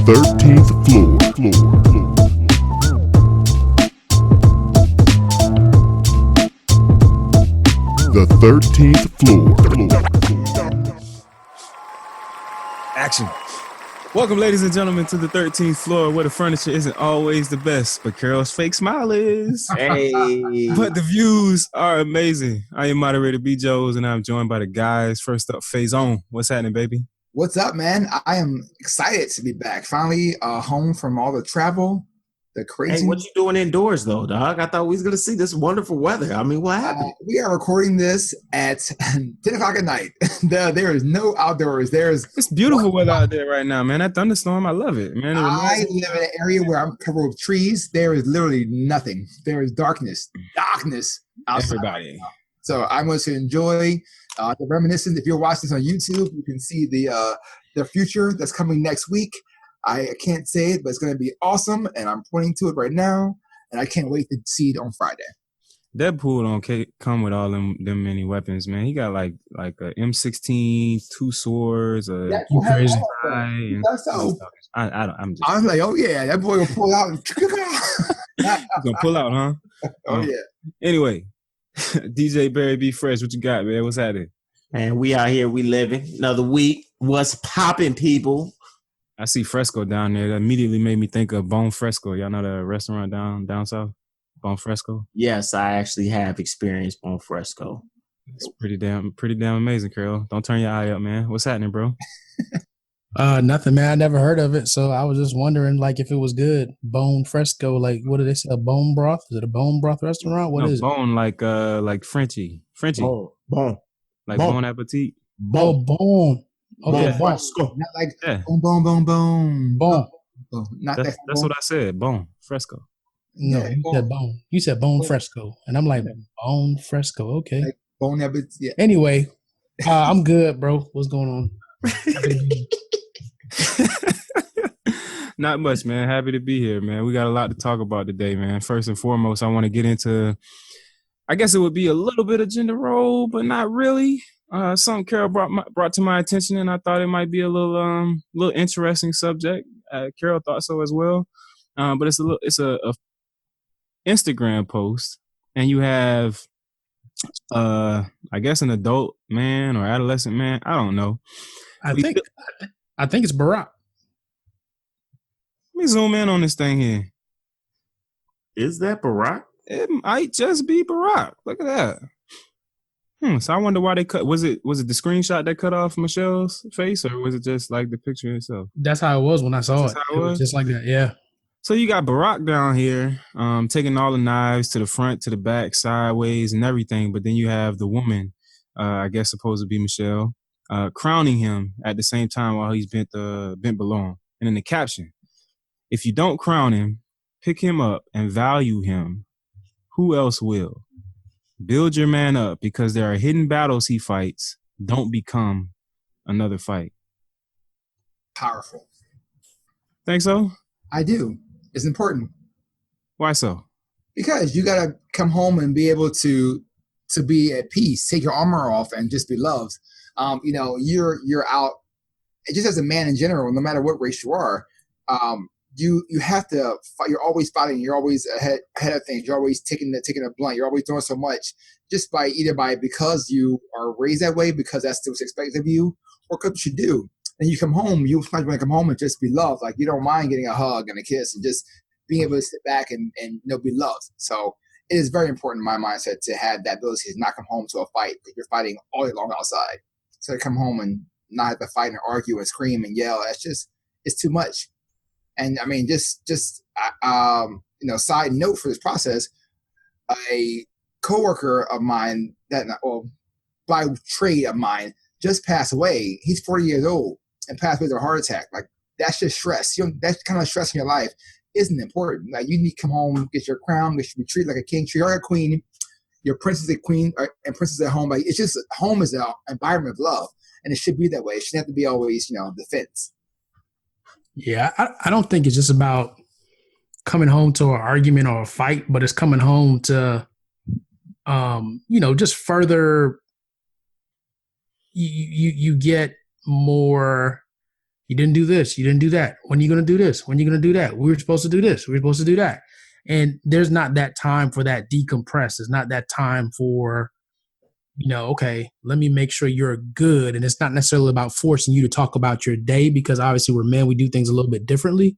13th floor. The 13th floor. Action. Welcome, ladies and gentlemen, to the 13th floor, where the furniture isn't always the best, but Carol's fake smile is. Hey. But the views are amazing. I am moderator B. Joes, and I'm joined by the guys. First up, Faison. What's happening, baby? What's up, man? I am excited to be back. Finally, home from all the travel, the crazy. Hey, what you doing indoors, though, dog? I thought we was going to see this wonderful weather. I mean, what happened? We are recording this at 10 o'clock at night. There is no outdoors. It's beautiful weather out there right now, man. That thunderstorm, I love it, man. I live in an area where I'm covered with trees. There is literally nothing. There is darkness outside. Everybody. So I'm going to enjoy the reminiscence. If you're watching this on YouTube, you can see the future that's coming next week. I can't say it, but it's going to be awesome, and I'm pointing to it right now, and I can't wait to see it on Friday. Deadpool don't come with all them many weapons, man. He got like a M16, 2 swords, a crazy guy. I'm like, oh yeah, that boy will pull out. He's gonna pull out, huh? Oh yeah. Anyway, DJ Barry B. Fresh, what you got, man? What's happening? And we out here, we living another week. What's popping, people? I see Fresco down there. That immediately made me think of Bone Fresco. Y'all know the restaurant down south? Bone Fresco? Yes, I actually have experienced Bone Fresco. It's pretty damn amazing, Carol. Don't turn your eye up, man. What's happening, bro? Nothing, man. I never heard of it, so I was just wondering, like, if it was good. Bone Fresco, like, what do they say? A bone broth? Is it a bone broth restaurant? What is bone, it? Like Frenchie. Bone. Like Bon Appetit. Bone. Okay, Bone Fresco. Not like Yeah. boom. Bone. Not That's what I said. Bone Fresco. No, Yeah, you said bone. You said bone fresco, and I'm like bone fresco. Okay. Like bone habit. Yeah. Anyway, I'm good, bro. What's going on? Not much, man. Happy to be here, man. We got a lot to talk about today, man. First and foremost, I want to get into, I guess it would be a little bit of gender role, but not really. Something Carol brought to my attention, and I thought it might be a little interesting subject. Carol thought so as well. But it's a Instagram post, and you have I guess an adult man or adolescent man, I don't know. I think it's Barack. Let me zoom in on this thing here. Is that Barack? It might just be Barack. Look at that. So I wonder why they cut. Was it the screenshot that cut off Michelle's face, or was it just like the picture itself? That's how it was when I saw it. It was just like that. Yeah. So you got Barack down here, taking all the knives to the front, to the back, sideways, and everything. But then you have the woman, I guess supposed to be Michelle, crowning him at the same time while he's bent below him. And in the caption, if you don't crown him, pick him up and value him, who else will? Build your man up, because there are hidden battles he fights. Don't become another fight. Powerful. Think so? I do. It's important. Why so? Because you gotta come home and be able to be at peace, take your armor off, and just be loved. You're out. Just as a man in general, no matter what race you are, you have to fight. You're always fighting. You're always ahead of things. You're always taking a blunt. You're always doing so much just because you are raised that way, because that's what's expected of you, or because you do. And you come home, you sometimes want to come home and just be loved. Like, you don't mind getting a hug and a kiss and just being able to sit back and be loved. So it is very important in my mindset to have that ability to not come home to a fight, because you're fighting all day long outside. So to come home and not have to fight and argue and scream and yell, it's too much. And I mean, side note for this process, a coworker of mine by trade of mine just passed away. He's 40 years old and passed away with a heart attack. Like, that's just stress. That kind of stress in your life isn't important. Like, you need to come home, get your crown, you should be treated like a king, treat her like a queen. Your princess is a queen, and princess at home. Like, it's just, home is an environment of love, and it should be that way. It shouldn't have to be always, defense. Yeah, I don't think it's just about coming home to an argument or a fight, but it's coming home to, just further. You get more You didn't do this. You didn't do that. When are you going to do this? When are you going to do that? We were supposed to do this. We were supposed to do that. And there's not that time for that decompress. There's not that time for, okay, let me make sure you're good. And it's not necessarily about forcing you to talk about your day, because obviously we're men, we do things a little bit differently.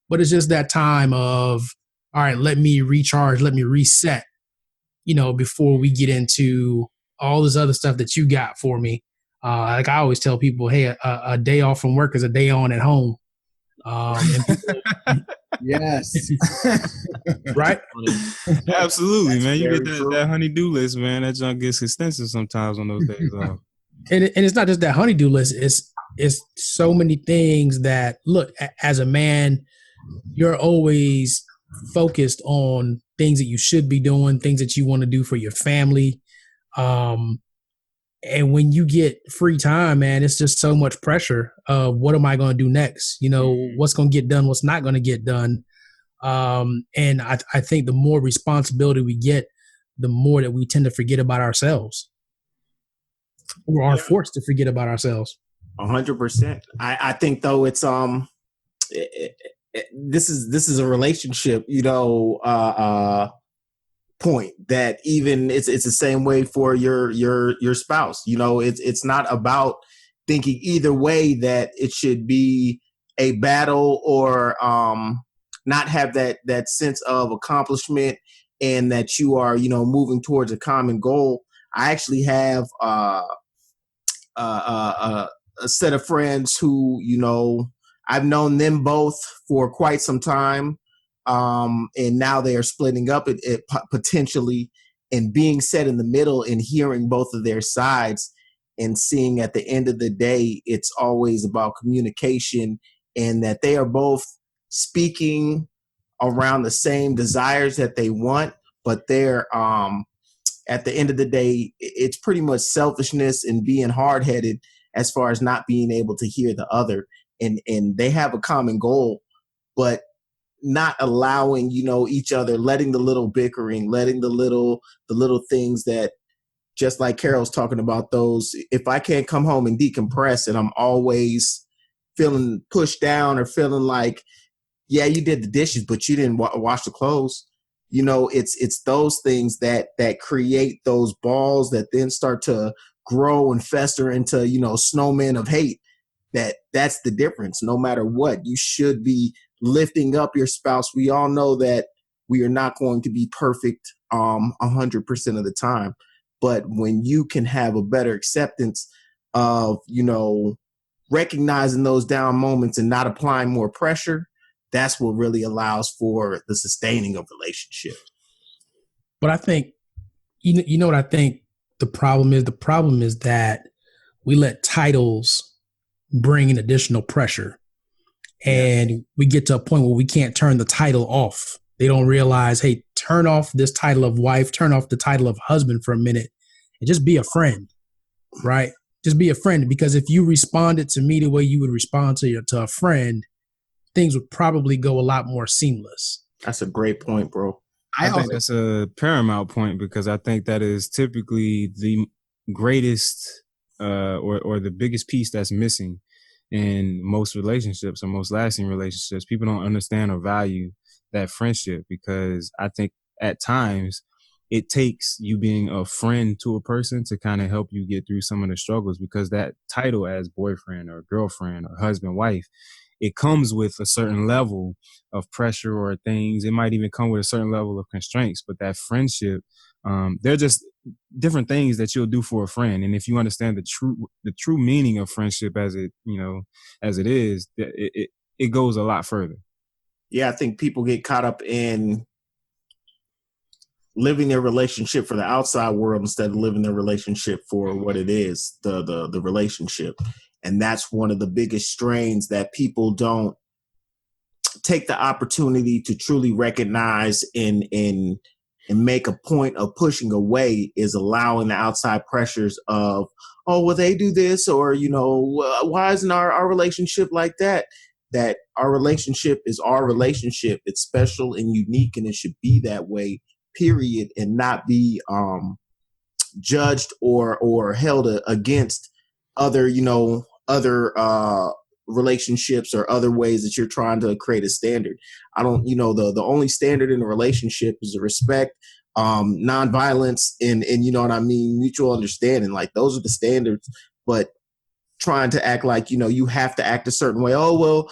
But it's just that time of, all right, let me recharge, let me reset, before we get into all this other stuff that you got for me. Like I always tell people, hey, a day off from work is a day on at home. And people, Yes. right? Absolutely, man. You very get true. that honey-do list, man. That junk gets extensive sometimes on those days off. And it's not just that honey-do list. It's so many things that, look, as a man, you're always focused on things that you should be doing, things that you want to do for your family. And when you get free time, man, it's just so much pressure of what am I going to do next? What's going to get done? What's not going to get done? And I think the more responsibility we get, the more that we tend to forget about ourselves, or are forced to forget about ourselves. 100%. I think though it's this is a relationship, point that even it's the same way for your spouse. It's not about thinking either way that it should be a battle or not have that sense of accomplishment and that you are moving towards a common goal. I actually have a set of friends who I've known them both for quite some time. And now they are splitting up it potentially, and being set in the middle and hearing both of their sides and seeing at the end of the day, it's always about communication, and that they are both speaking around the same desires that they want, but they're at the end of the day, it's pretty much selfishness and being hard-headed as far as not being able to hear the other. And they have a common goal, but not allowing, each other, letting the little bickering, letting the little things that, just like Carol's talking about, those, if I can't come home and decompress and I'm always feeling pushed down or feeling like, yeah, you did the dishes, but you didn't wash the clothes. It's those things that create those balls that then start to grow and fester into, snowmen of hate. That's the difference. No matter what, you should be lifting up your spouse. We all know that we are not going to be perfect 100% of the time. But when you can have a better acceptance of, recognizing those down moments and not applying more pressure, that's what really allows for the sustaining of relationship. But I think, you know what I think the problem is? The problem is that we let titles bring in additional pressure. And we get to a point where we can't turn the title off. They don't realize, hey, turn off this title of wife, turn off the title of husband for a minute, and just be a friend, right? Just be a friend. Because if you responded to me the way you would respond to a friend, things would probably go a lot more seamless. That's a great point, bro. I think that's a paramount point, because I think that is typically the greatest or the biggest piece that's missing in most relationships or most lasting relationships. People don't understand or value that friendship, because I think at times it takes you being a friend to a person to kind of help you get through some of the struggles, because that title as boyfriend or girlfriend or husband, wife, it comes with a certain level of pressure or things. It might even come with a certain level of constraints, but that friendship, they're just different things that you'll do for a friend. And if you understand the true meaning of friendship as it is, it goes a lot further. Yeah, I think people get caught up in living their relationship for the outside world instead of living their relationship for what it is, the relationship. And that's one of the biggest strains that people don't take the opportunity to truly recognize and make a point of pushing away, is allowing the outside pressures of, oh, well, they do this, or, why isn't our relationship like that? That our relationship is our relationship. It's special and unique, and it should be that way, period, and not be judged or held against other relationships or other ways that you're trying to create a standard. I don't, the only standard in a relationship is the respect, nonviolence, and you know what I mean, mutual understanding. Like those are the standards. But trying to act like, you have to act a certain way. Oh, well,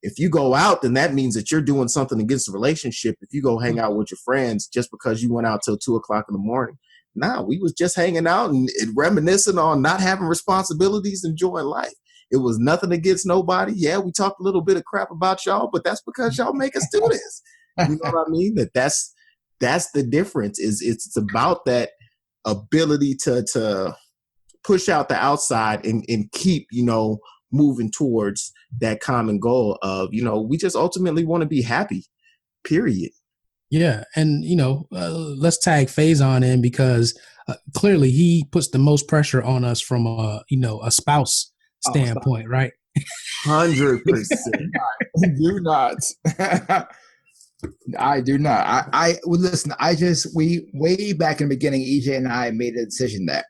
if you go out, then that means that you're doing something against the relationship. If you go hang out with your friends just because you went out till 2:00 in the morning. Nah, we was just hanging out and reminiscing on not having responsibilities, enjoying life. It was nothing against nobody. Yeah, we talked a little bit of crap about y'all, but that's because y'all make us do this. You know what I mean? That's the difference. It's about that ability to push out the outside and keep, moving towards that common goal of, we just ultimately want to be happy, period. Yeah. And, let's tag Faison in because clearly he puts the most pressure on us from a spouse standpoint, right? 100%. Do not. I do not. Well, listen, we way back in the beginning, EJ and I made a decision that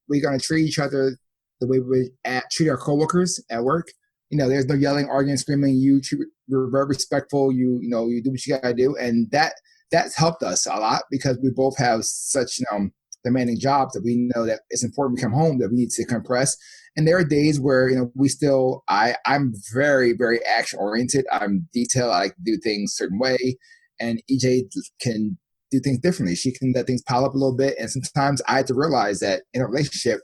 we're going to treat each other the way we treat our coworkers at work. There's no yelling, arguing, screaming. You're very respectful. You do what you got to do. And that's helped us a lot because we both have such, demanding jobs that we know that it's important to come home, that we need to compress. And there are days where, I'm very, very action oriented. I'm detailed. I like to do things a certain way. And EJ can do things differently. She can let things pile up a little bit. And sometimes I had to realize that in a relationship,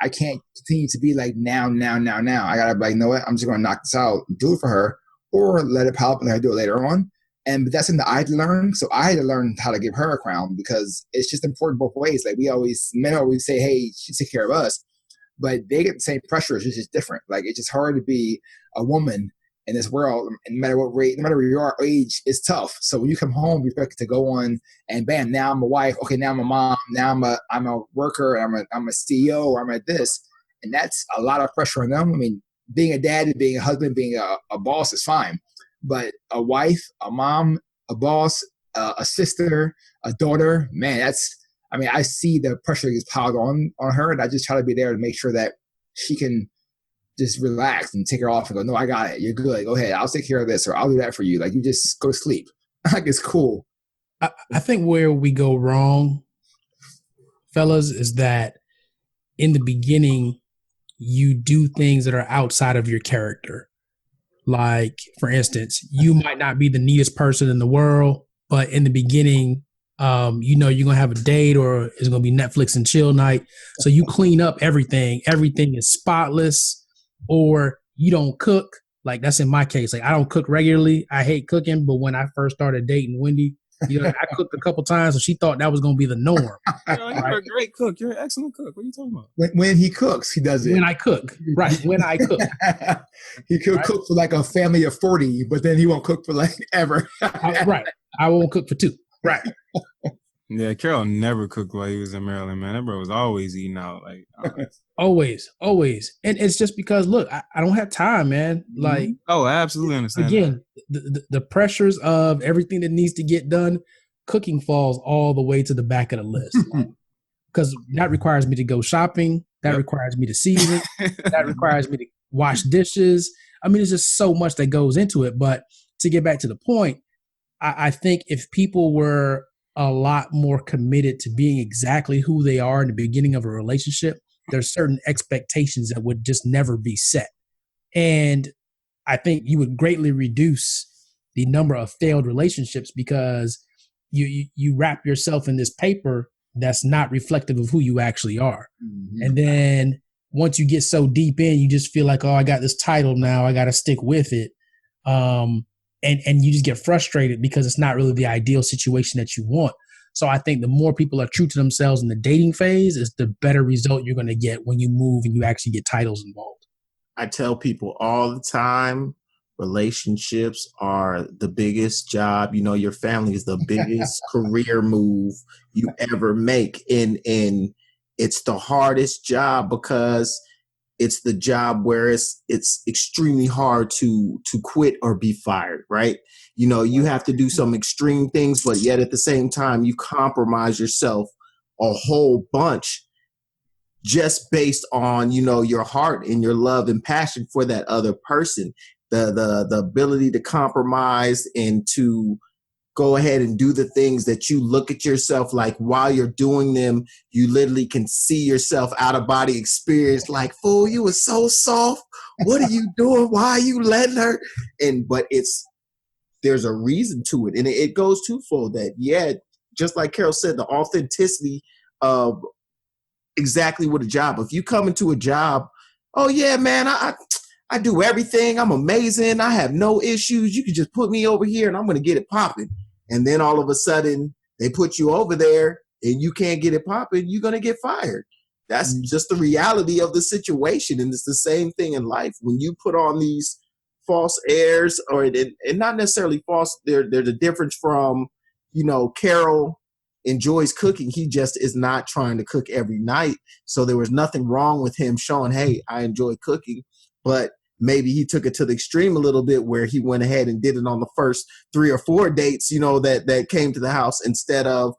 I can't continue to be like now. I gotta be like, you know what? I'm just gonna knock this out, do it for her, or let it pile up and I do it later on. And that's something that I had to learn. So I had to learn how to give her a crown because it's just important both ways. Like men always say, hey, she take care of us, but they get the same pressure. It's just different. Like it's just hard to be a woman in this world, and no matter what rate, no matter where you are, age, it's tough. So when you come home, you expect to go on and bam, now I'm a wife. Okay, now I'm a mom. Now I'm a worker. I'm a CEO. Or I'm at this, and that's a lot of pressure on them. I mean, being a dad, being a husband, being a boss is fine, but a wife, a mom, a boss, a sister, a daughter, man, I see the pressure that gets piled on her, and I just try to be there to make sure that she can just relax and take her off and go, no, I got it. You're good. Go ahead. I'll take care of this or I'll do that for you. Like you just go to sleep. Like it's cool. I think where we go wrong, fellas, is that in the beginning, you do things that are outside of your character. Like, for instance, you might not be the neatest person in the world, but in the beginning, you're going to have a date or it's going to be Netflix and chill night. So you clean up everything. Everything is spotless. Or you don't cook. Like that's in my case. Like I don't cook regularly. I hate cooking. But when I first started dating Wendy, I cooked a couple times, and she thought that was going to be the norm. You're a great cook. You're an excellent cook. What are you talking about? When he cooks, he does it. When I cook, right? When I cook, he could cook for like a family of 40, but then he won't cook for like ever. Right. I won't cook for two. Right. Yeah, Carol never cooked while he was in Maryland, man. That bro was always eating out. Like always. And it's just because, look, I don't have time, man. Like, oh, I absolutely understand. Again, the pressures of everything that needs to get done, cooking falls all the way to the back of the list. Because that requires me to go shopping. That requires me to season. That requires me to wash dishes. I mean, there's just so much that goes into it. But to get back to the point, I think if people were a lot more committed to being exactly who they are in the beginning of a relationship, there's certain expectations that would just never be set. And I think you would greatly reduce the number of failed relationships because you wrap yourself in this paper that's not reflective of who you actually are. Mm-hmm. And then once you get so deep in, you just feel like, oh, I got this title now, I got to stick with it. And you just get frustrated because it's not really the ideal situation that you want. So I think the more people are true to themselves in the dating phase is the better result you're going to get when you move and you actually get titles involved. I tell people all the time, relationships are the biggest job. Your family is the biggest career move you ever make. And it's the hardest job because it's the job where it's extremely hard to quit or be fired, right? You have to do some extreme things, but yet at the same time, you compromise yourself a whole bunch just based on, you know, your heart and your love and passion for that other person. The ability to compromise and to go ahead and do the things that you look at yourself like while you're doing them, you literally can see yourself out of body experience like, fool, you were so soft. What are you doing? Why are you letting her? But there's a reason to it. And it goes twofold that, yeah, just like Carol said, the authenticity of exactly what a job. If you come into a job, oh yeah, man, I do everything. I'm amazing. I have no issues. You can just put me over here and I'm going to get it popping. And then all of a sudden they put you over there and you can't get it popping. You're going to get fired. That's just the reality of the situation. And it's the same thing in life. When you put on these false airs, and not necessarily false, there's a difference from, you know, Carol enjoys cooking. He just is not trying to cook every night. So there was nothing wrong with him showing, hey, I enjoy cooking. But maybe he took it to the extreme a little bit where he went ahead and did it on the first 3 or 4 dates, you know, that came to the house instead of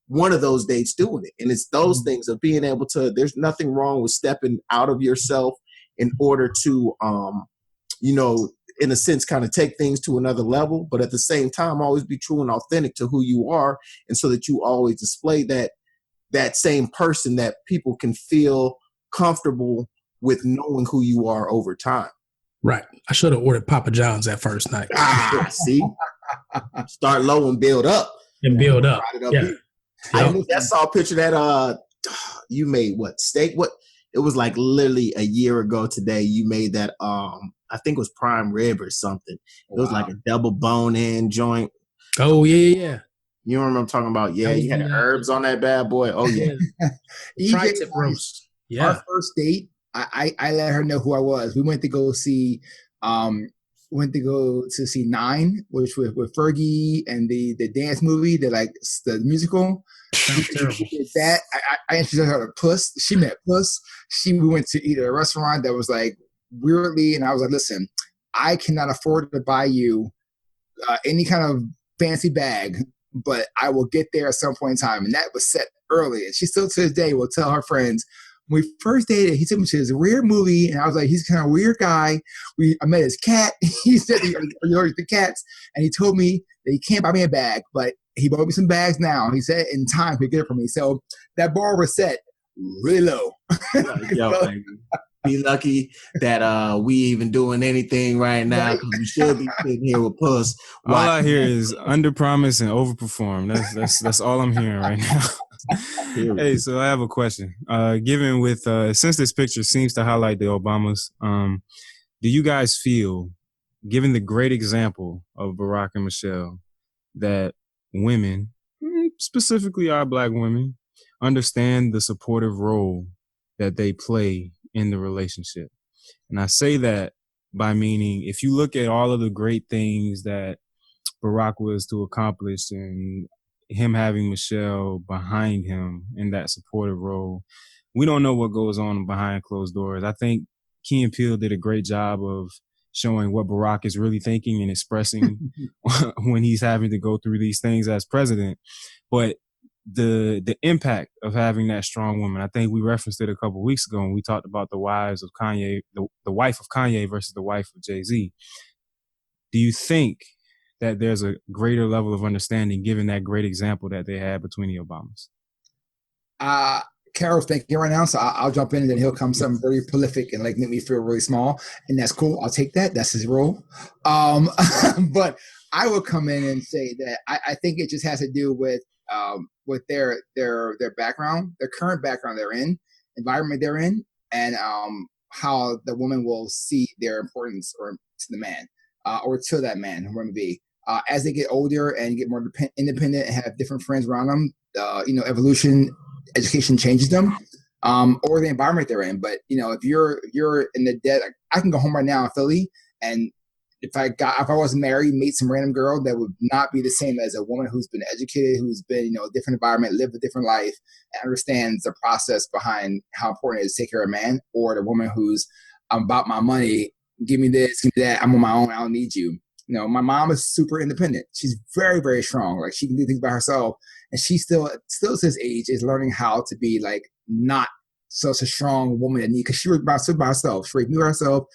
one of those dates doing it. And it's those things of being able to, there's nothing wrong with stepping out of yourself in order to, you know, in a sense, kind of take things to another level, but at the same time, always be true and authentic to who you are. And so that you always display that same person that people can feel comfortable with knowing who you are over time. Right. I should have ordered Papa John's that first night. See? Start low and build up. And build up. Yeah. I saw a picture that you made what steak? What it was like literally a year ago today. You made that I think it was prime rib or something. It was like a double bone-in joint. Oh yeah. You know what I'm talking about? Yeah, you had the herbs on that bad boy. Oh yeah. Tri-tip roast. Yeah. Our first date, I let her know who I was. We went to go see Nine, which with Fergie and the dance movie, the musical. That I introduced her to Puss. She met Puss. We went to eat at a restaurant that was like weirdly, and I was like, listen, I cannot afford to buy you any kind of fancy bag, but I will get there at some point in time. And that was set early. And she still to this day will tell her friends, when we first dated, he took me to this weird movie, and I was like, he's kind of a weird guy. I met his cat. He said, you know, the cats, and he told me that he can't buy me a bag, but he bought me some bags now. He said in time he'll get it for me. So that bar was set really low. Yo, baby. Be lucky that we even doing anything right now, because we should be sitting here with Puss. All I hear is under promise and over perform. That's all I'm hearing right now. Hey, so I have a question. Given with since this picture seems to highlight the Obamas, do you guys feel, given the great example of Barack and Michelle, that women, specifically our Black women, understand the supportive role that they play in the relationship? And I say that by meaning, if you look at all of the great things that Barack was to accomplish and him having Michelle behind him in that supportive role, we don't know what goes on behind closed doors. I think Key and Peele did a great job of showing what Barack is really thinking and expressing when he's having to go through these things as president. But the impact of having that strong woman, I think we referenced it a couple of weeks ago when we talked about the wives of Kanye, the wife of Kanye versus the wife of Jay-Z. Do you think that there's a greater level of understanding given that great example that they had between the Obamas? Carol's thinking right now, so I'll jump in and then he'll come something very prolific and like make me feel really small, and that's cool. I'll take that. That's his role. But I will come in and say that I think it just has to do with their background, their current background they're in, environment they're in, and how the woman will see their importance or to the man or to that man, whoever it may be. As they get older and get more independent and have different friends around them, evolution, education changes them, or the environment they're in. But if you're in the dead, I can go home right now in Philly, and if I was married, meet some random girl that would not be the same as a woman who's been educated, who's been in a different environment, lived a different life, and understands the process behind how important it is to take care of a man, or the woman who's I'm about my money, give me this, give me that, I'm on my own, I don't need you. My mom is super independent. She's very, very strong. Like, she can do things by herself. And she still to this age is learning how to be like not such a strong woman that because she was by herself. She raised me by herself,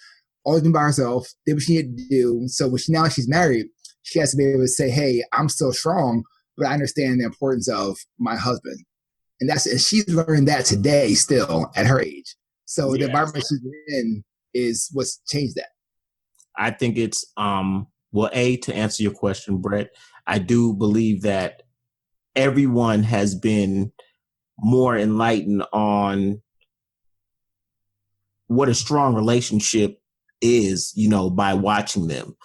always been by herself, did what she needed to do. So now she's married, she has to be able to say, hey, I'm still strong, but I understand the importance of my husband. And she's learning that today still at her age. So the environment she's in is what's changed that. I think it's to answer your question, Brett, I do believe that everyone has been more enlightened on what a strong relationship is, by watching them.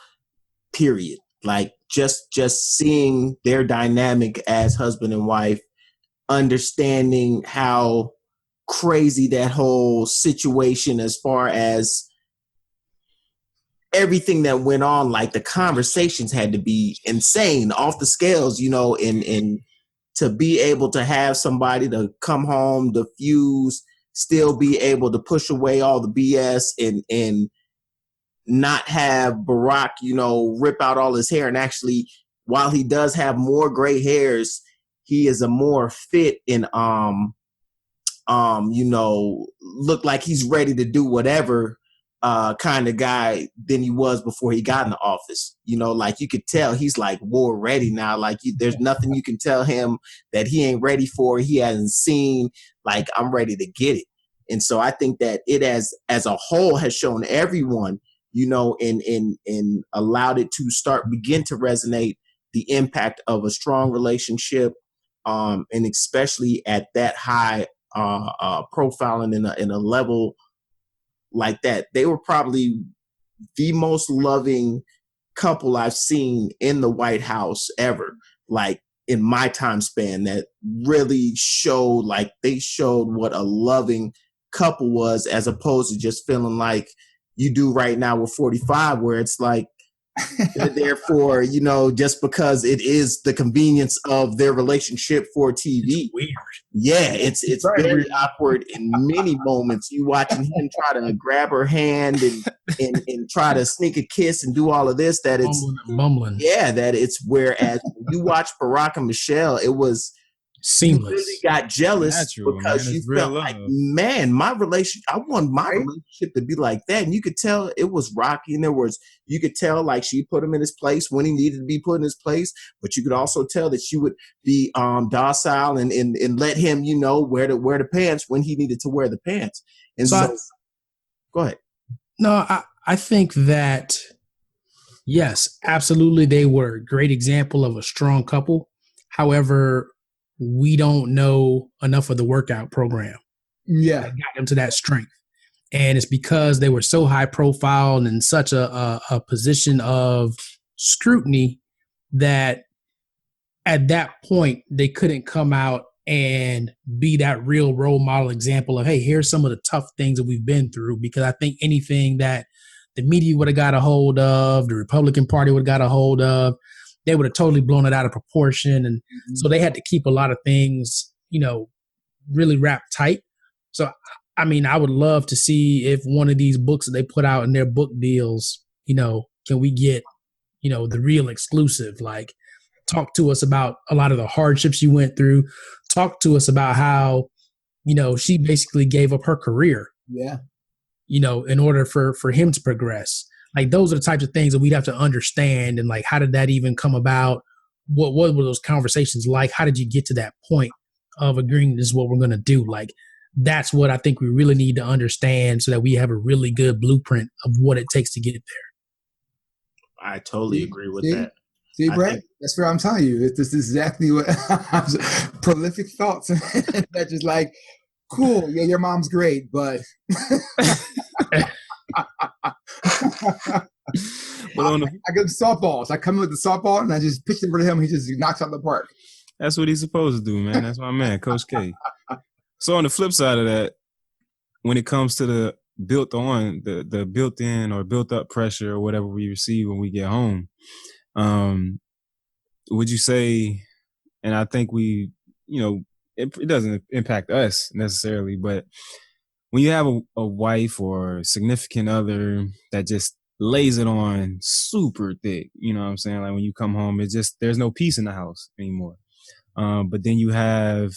Period. Like just seeing their dynamic as husband and wife, understanding how crazy that whole situation as far as everything that went on, like the conversations had to be insane, off the scales, and to be able to have somebody to come home, diffuse, still be able to push away all the BS and not have Barack, rip out all his hair. And actually, while he does have more gray hairs, he is a more fit and look like he's ready to do whatever kind of guy than he was before he got in the office. Like you could tell he's like war ready now. Like there's nothing you can tell him that he ain't ready for. He hasn't seen. Like, I'm ready to get it. And so I think that it as a whole has shown everyone, and allowed it to begin to resonate the impact of a strong relationship, and especially at that high profile and in a level like that. They were probably the most loving couple I've seen in the White House ever, like in my time span, that really showed what a loving couple was, as opposed to just feeling like you do right now with 45, where it's like therefore, just because it is the convenience of their relationship for TV. It's weird. Yeah, it's very awkward in many moments. You watching him try to grab her hand and try to sneak a kiss and do all of this. That it's mumbling. Yeah, that it's whereas when you watch Barack and Michelle, it was seamless. You really got jealous Natural, because man. you It's real felt love. like, man, I want my relationship to be like that. And you could tell it was rocky. And you could tell like she put him in his place when he needed to be put in his place. But you could also tell that she would be docile and let him, wear the pants when he needed to wear the pants. And so go ahead. No, I think that, yes, absolutely. They were a great example of a strong couple. However, we don't know enough of the workout program. Yeah. That got them to that strength. And it's because they were so high profile and in such a position of scrutiny that at that point they couldn't come out and be that real role model example of, hey, here's some of the tough things that we've been through. Because I think anything that the media would have got a hold of, the Republican Party would have got a hold of, they would have totally blown it out of proportion. And so they had to keep a lot of things, really wrapped tight. So, I mean, I would love to see if one of these books that they put out in their book deals, can we get, the real exclusive, like talk to us about a lot of the hardships you went through. Talk to us about how, she basically gave up her career. Yeah. In order for him to progress. Like, those are the types of things that we'd have to understand. And like, how did that even come about? What were those conversations like? How did you get to that point of agreeing this is what we're going to do? Like, that's what I think we really need to understand so that we have a really good blueprint of what it takes to get there. I totally agree with that. See, Brett, that's what I'm telling you. This is exactly what prolific thoughts. That just like, cool. Yeah, your mom's great, but I give him softballs. I come in with the softball and I just pitch it for him. He just knocks out the park. That's what he's supposed to do, man. That's my man, Coach K. So on the flip side of that, when it comes to the built-in or built-up pressure or whatever we receive when we get home, would you say, and I think it doesn't impact us necessarily, but when you have a wife or significant other that just lays it on super thick, you know what I'm saying? Like when you come home, there's no peace in the house anymore. But then you have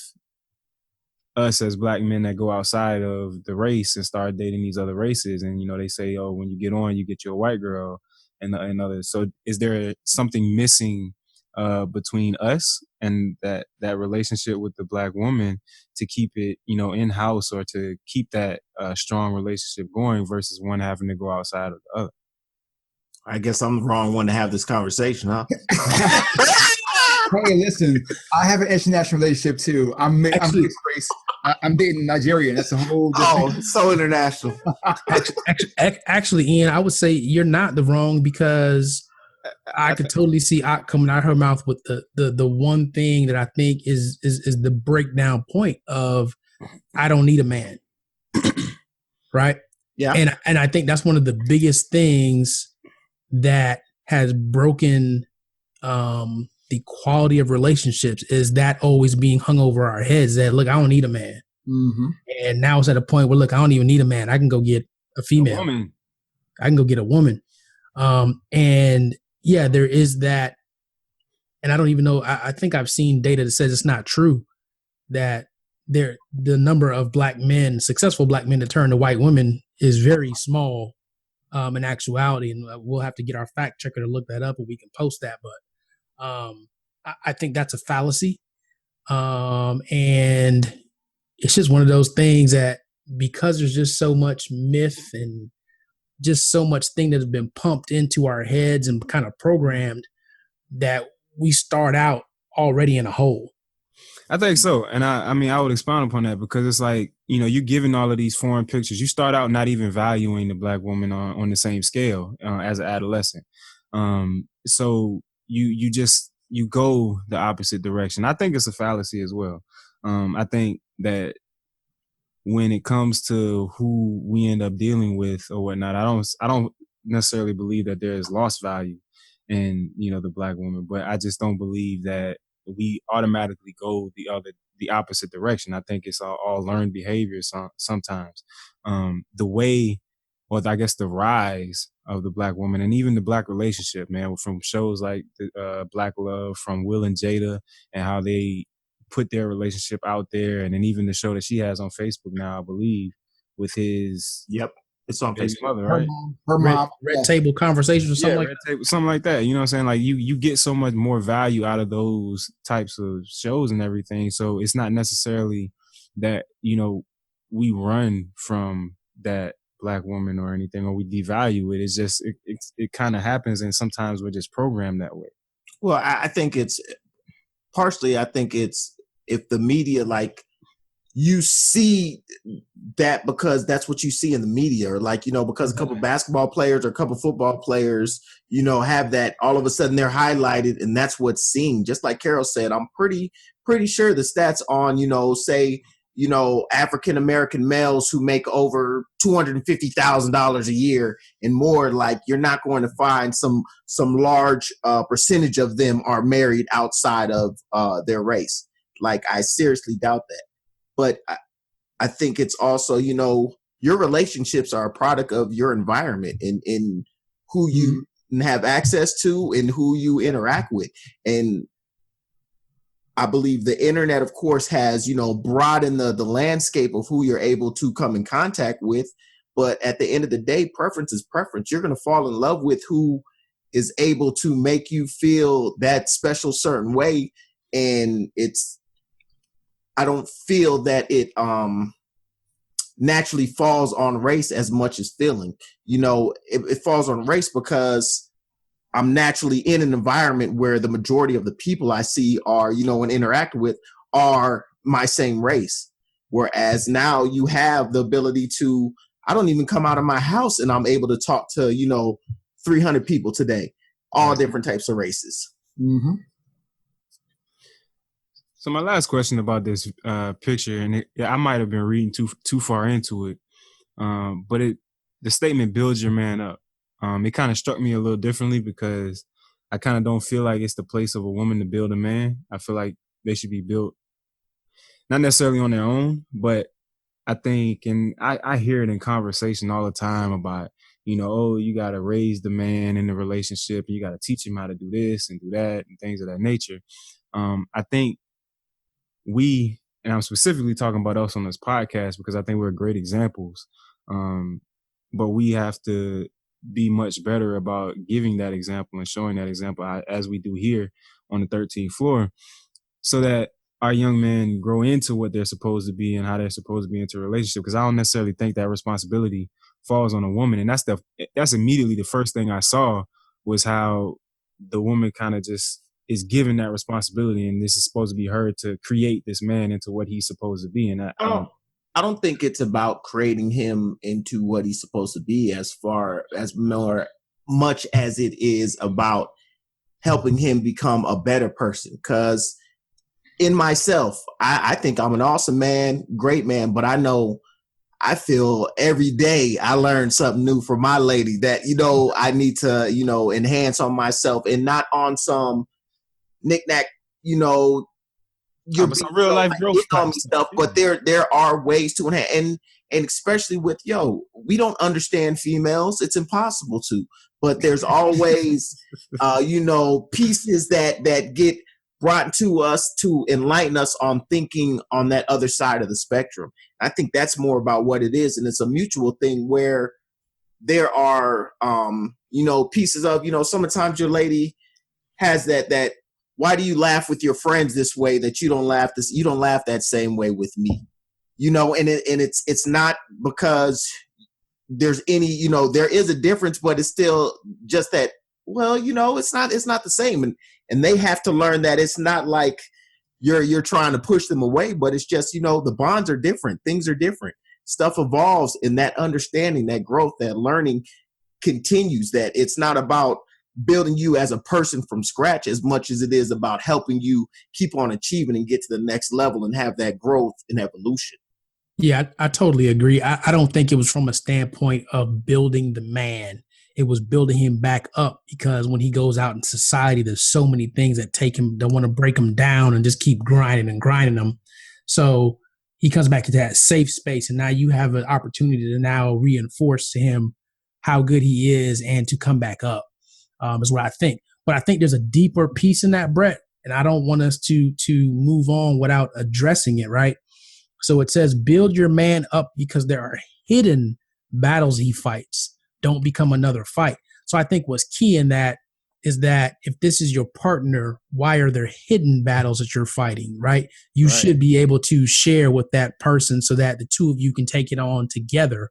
us as black men that go outside of the race and start dating these other races, and they say, oh, when you get on, you get your white girl and others. So is there something missing between us and that relationship with the black woman to keep it in house, or to keep that strong relationship going versus one having to go outside of the other? I guess I'm the wrong one to have this conversation, huh? Hey, listen, I have an international relationship too. I'm mixed race. I'm dating Nigerian. That's a whole different. Oh, so international. Actually, Ian, I would say you're not the wrong, because I could totally see coming out of her mouth with the one thing that I think is the breakdown point of, I don't need a man. Right? Yeah. And I think that's one of the biggest things that has broken the quality of relationships, is that always being hung over our heads that, look, I don't need a man. Mm-hmm. And now it's at a point where, look, I don't even need a man. I can go get a female. I can go get a woman. And yeah, there is that. And I don't even know. I think I've seen data that says it's not true, that the number of black men, successful black men, that turn to white women is very small in actuality. And we'll have to get our fact checker to look that up, and we can post that. But I think that's a fallacy. And it's just one of those things that, because there's just so much myth and just so much thing that has been pumped into our heads and kind of programmed, that we start out already in a hole. I think so. And I mean, I would expound upon that, because it's like, you're giving all of these foreign pictures. You start out not even valuing the black woman on the same scale as an adolescent. So you go the opposite direction. I think it's a fallacy as well. I think that when it comes to who we end up dealing with or whatnot, I don't necessarily believe that there is lost value in, the black woman, but I just don't believe that we automatically go the opposite direction. I think it's all learned behavior sometimes. The way, or I guess the rise of the black woman, and even the black relationship, man, from shows like Black Love, from Will and Jada, and how they put their relationship out there, and then even the show that she has on Facebook now, I believe, with his It's on baby Facebook. mother, right? Her mom. Red Table Conversations or something like that. Something like that. You know what I'm saying? Like you get so much more value out of those types of shows and everything. So it's not necessarily that, we run from that black woman or anything, or we devalue it. It's just, it kind of happens. And sometimes we're just programmed that way. Well, I think it's partially, if the media, like, you see that because that's what you see in the media, or like, because a couple of basketball players or a couple of football players, have that, all of a sudden they're highlighted, and that's what's seen. Just like Carol said, I'm pretty sure the stats on, say, African American males who make over $250,000 a year and more, like, you're not going to find some large percentage of them are married outside of their race. Like, I seriously doubt that. But I think it's also, your relationships are a product of your environment and who you have access to and who you interact with. And I believe the internet, of course, has, broadened the landscape of who you're able to come in contact with. But at the end of the day, preference is preference. You're going to fall in love with who is able to make you feel that special certain way. And I don't feel that it naturally falls on race as much as feeling. It falls on race because I'm naturally in an environment where the majority of the people I see are, and interact with, are my same race. Whereas now you have the ability to, I don't even come out of my house and I'm able to talk to, 300 people today, all different types of races. Mm-hmm. So my last question about this picture, and I might have been reading too far into it, but the statement "build your man up." It kind of struck me a little differently, because I kind of don't feel like it's the place of a woman to build a man. I feel like they should be built, not necessarily on their own, but I think, and I hear it in conversation all the time about, oh, you got to raise the man in the relationship, and you got to teach him how to do this and do that and things of that nature. I think we and I'm specifically talking about us on this podcast because I think we're great examples. But we have to be much better about giving that example and showing that example as we do here on the 13th floor, so that our young men grow into what they're supposed to be and how they're supposed to be into a relationship. Because I don't necessarily think that responsibility falls on a woman. And that's immediately the first thing I saw was how the woman kind of just is given that responsibility, and this is supposed to be her to create this man into what he's supposed to be. And I don't think it's about creating him into what he's supposed to be as far as more much as it is about helping him become a better person. Because in myself, I think I'm an awesome man, great man, but I feel every day I learn something new from my lady that, I need to, enhance on myself, and not on some knick-knack, you're some real life growth stuff, but there are ways to enhance, and especially with we don't understand females. It's impossible to, but there's always pieces that get brought to us to enlighten us on thinking on that other side of the spectrum. I think that's more about what it is, and it's a mutual thing where there are pieces of sometimes your lady has that. Why do you laugh with your friends this way that you don't laugh that same way with me? And it's not because there's any, there is a difference, but it's still just that, well, it's not the same. And they have to learn that it's not like you're trying to push them away, but it's just, the bonds are different. Things are different. Stuff evolves, and that understanding, that growth, that learning continues. That it's not about building you as a person from scratch as much as it is about helping you keep on achieving and get to the next level and have that growth and evolution. Yeah, I totally agree. I don't think it was from a standpoint of building the man. It was building him back up, because when he goes out in society, there's so many things that want to break him down and just keep grinding him. So he comes back to that safe space, and now you have an opportunity to now reinforce to him how good he is and to come back up. Is what I think. But I think there's a deeper piece in that, Brett, and I don't want us to move on without addressing it, right? So it says, build your man up because there are hidden battles he fights. Don't become another fight. So I think what's key in that is that if this is your partner, why are there hidden battles that you're fighting, right? You should be able to share with that person so that the two of you can take it on together.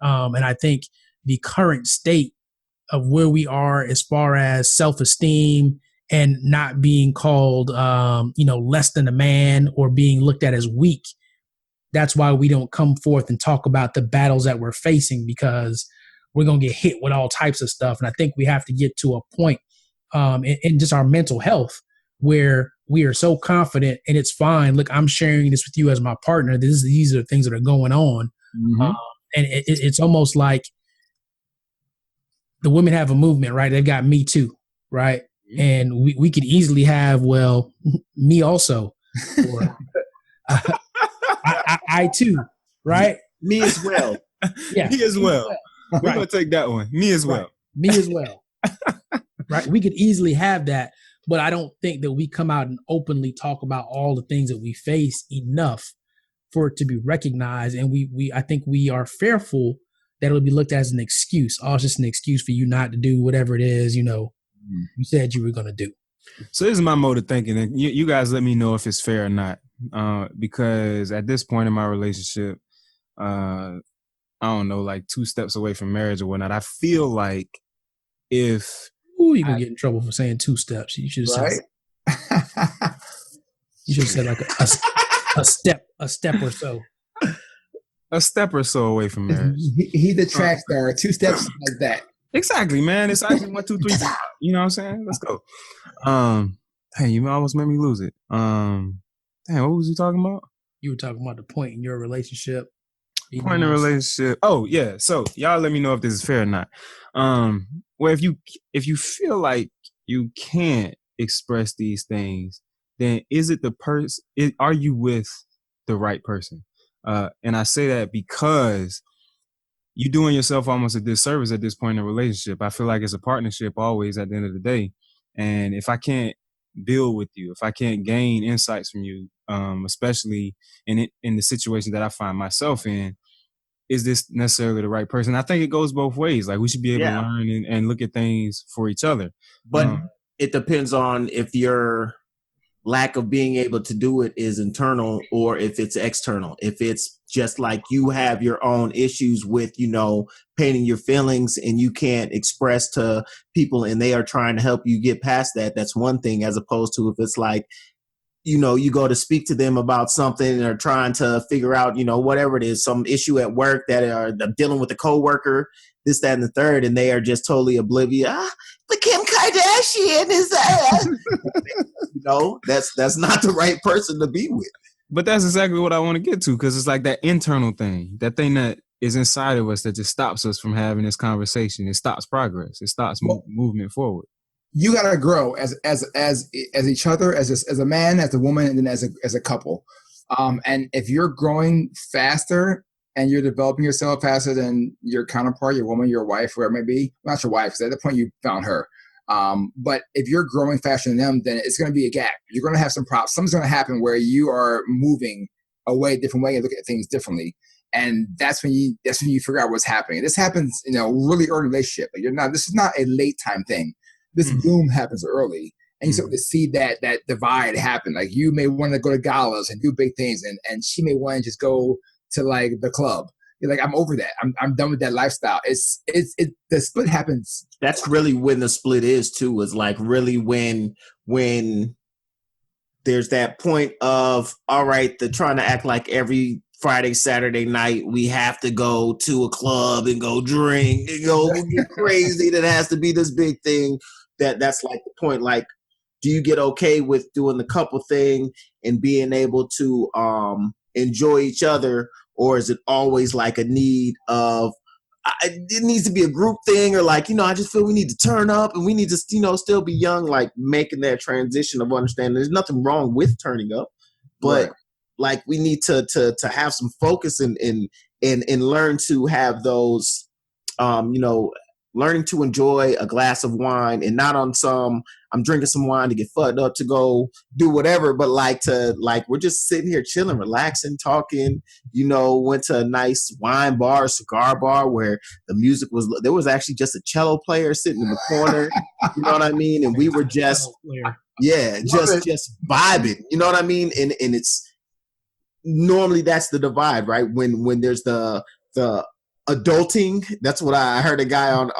And I think the current state of where we are as far as self-esteem and not being called, less than a man or being looked at as weak. That's why we don't come forth and talk about the battles that we're facing, because we're going to get hit with all types of stuff. And I think we have to get to a point in just our mental health where we are so confident and it's fine. Look, I'm sharing this with you as my partner. These are the things that are going on. Mm-hmm. And it's almost like the women have a movement, right? They've got Me Too, right? Mm-hmm. And we could easily have, well, me also. Or, I too, right? Me as well. Yeah, me as well. We're going to take that one. Me as well. Right. Me as well. Right? We could easily have that, but I don't think that we come out and openly talk about all the things that we face enough for it to be recognized. And I think we are fearful that it'll be looked at as an excuse. Oh, it's just an excuse for you not to do whatever it is, you said you were going to do. So this is my mode of thinking. And you guys let me know if it's fair or not. Because at this point in my relationship, I don't know, like 2 steps away from marriage or whatnot, I feel like if... Ooh, you're going to get in trouble for saying 2 steps. You should have said... You should have said like a step or so. A step or so away from marriage. He's the track star. 2 steps like that. Exactly, man. It's actually 1, 2, 3. You know what I'm saying? Let's go. Hey, you almost made me lose it. Damn, what was you talking about? You were talking about the point in your relationship. Point in the relationship. Oh, yeah. So y'all let me know if this is fair or not. Well, if you feel like you can't express these things, then is it the person? Are you with the right person? And I say that because you're doing yourself almost a disservice at this point in a relationship. I feel like it's a partnership always at the end of the day. And if I can't build with you, if I can't gain insights from you, especially in the situation that I find myself in, is this necessarily the right person? I think it goes both ways. Like we should be able to Yeah. learn and look at things for each other. But it depends on if your lack of being able to do it is internal or if it's external. If it's just like you have your own issues with, painting your feelings and you can't express to people and they are trying to help you get past that, that's one thing, as opposed to if it's like, you go to speak to them about something or trying to figure out, whatever it is, some issue at work that are dealing with a coworker, this, that, and the third, and they are just totally oblivious. But Kim Kardashian is that's not the right person to be with. But that's exactly what I want to get to, because it's like that internal thing, that thing that is inside of us that just stops us from having this conversation. It stops progress. It stops movement forward. You gotta grow as each other, as a man, as a woman, and then as a couple. And if you're growing faster and you're developing yourself faster than your counterpart, your woman, your wife, whoever it may be, not your wife, because at the point you found her. But if you're growing faster than them, then it's going to be a gap. You're going to have some problems. Something's going to happen where you are moving away a different way and look at things differently. And that's when you figure out what's happening. This happens, really early relationship. This is not a late time thing. This boom happens early, and you start to see that divide happen. Like you may want to go to galas and do big things, and she may want to just go to like the club. You're like, I'm over that. I'm done with that lifestyle. It's the split happens. That's really when the split is too. Is like really when there's that point of, all right, they're trying to act like every Friday, Saturday night, we have to go to a club and go drink and go get crazy. That has to be this big thing. That's like the point. Like, do you get okay with doing the couple thing and being able to enjoy each other, or is it always like a need of it needs to be a group thing, or like, I just feel we need to turn up and we need to, still be young, like making that transition of understanding there's nothing wrong with turning up, but like we need to have some focus and learn to have those, learning to enjoy a glass of wine and not on some, I'm drinking some wine to get fucked up to go do whatever, but we're just sitting here chilling, relaxing, talking, went to a nice wine bar, cigar bar where the music there was actually just a cello player sitting in the corner, you know what I mean? And we were just, just vibing, you know what I mean? And it's normally that's the divide, right? When there's the adulting, that's what I heard a guy on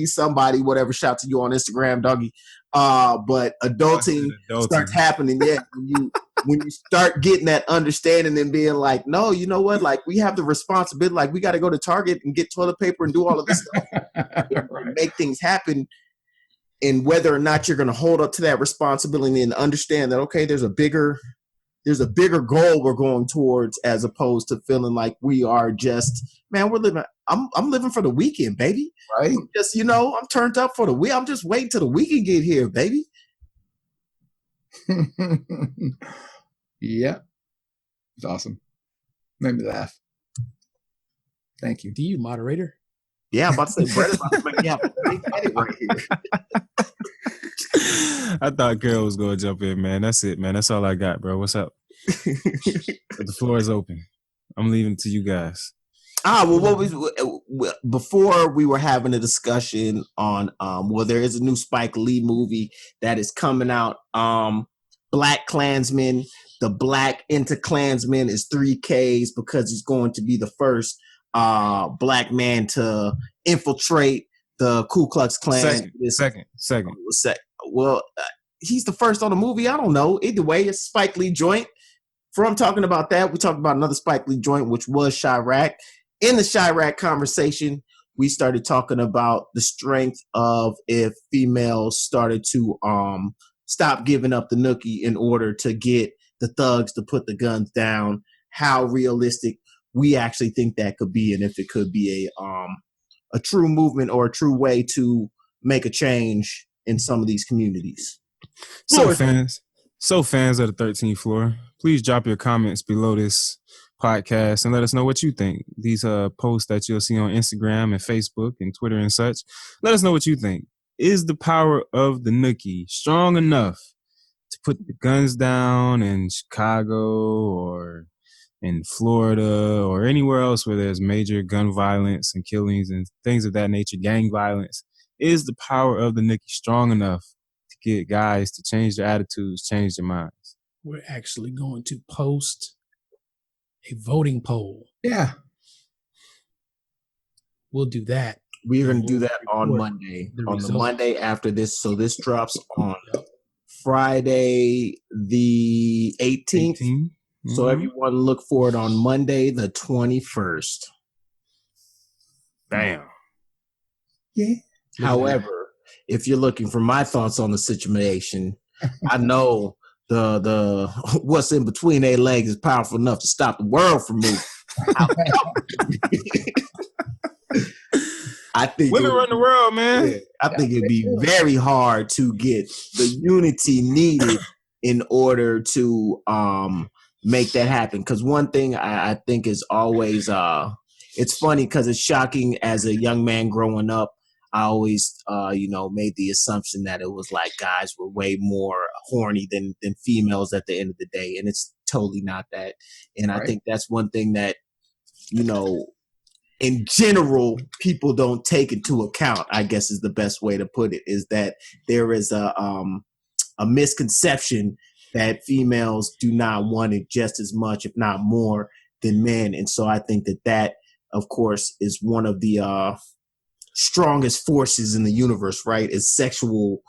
somebody, whatever, shout to you on Instagram, doggy. But adulting starts happening. Yeah, when you start getting that understanding and being like, no, you know what? Like we have the responsibility. Like we got to go to Target and get toilet paper and do all of this stuff, and make things happen. And whether or not you're going to hold up to that responsibility and understand that, okay, there's a bigger goal we're going towards, as opposed to feeling like we are just, man, I'm living for the weekend, baby. Right. Just, I'm turned up for the week. I'm just waiting till the weekend get here, baby. Yeah. It's awesome. Made me laugh. Thank you. Do you, moderator? Yeah, I'm about to say, Brett is about to make me have a big headache right here. I thought Carol was going to jump in, man. That's it, man. That's all I got, bro. What's up? But the floor is open. I'm leaving it to you guys. Before we were having a discussion on, there is a new Spike Lee movie that is coming out. Black Klansman. The Black into Klansman is 3 Ks because he's going to be the first black man to infiltrate the Ku Klux Klan. Second. Well, he's the first on the movie. I don't know. Either way, it's a Spike Lee joint. From talking about that, we talked about another Spike Lee joint, which was Chirac. In the Chirac conversation, we started talking about the strength of if females started to stop giving up the nookie in order to get the thugs to put the guns down, how realistic we actually think that could be, and if it could be a true movement or a true way to make a change in some of these communities. So fans of the 13th floor, please drop your comments below this podcast and let us know what you think. These posts that you'll see on Instagram and Facebook and Twitter and such, let us know what you think. Is the power of the nookie strong enough to put the guns down in Chicago or in Florida or anywhere else where there's major gun violence and killings and things of that nature, gang violence? Is the power of the nookie strong enough to get guys to change their attitudes, change their minds? We're actually going to post a voting poll. Yeah. We'll do that. We're going to do that on Monday, on the Monday after this. So this drops on Friday the 18th. Mm-hmm. So everyone look for it on Monday the 21st. Damn. Yeah. However, if you're looking for my thoughts on the situation, I know the what's in between their legs is powerful enough to stop the world from moving. I think women run the world, man. Yeah, I think it'd be very hard to get the unity needed in order to make that happen. Because one thing I think is always it's funny because it's shocking as a young man growing up. I always made the assumption that it was like guys were way more horny than females at the end of the day, and it's totally not that. And right. I think that's one thing that in general, people don't take into account, I guess is the best way to put it, is that there is a misconception that females do not want it just as much, if not more, than men. And so I think that, of course, is one of the strongest forces in the universe, right? Is sexual,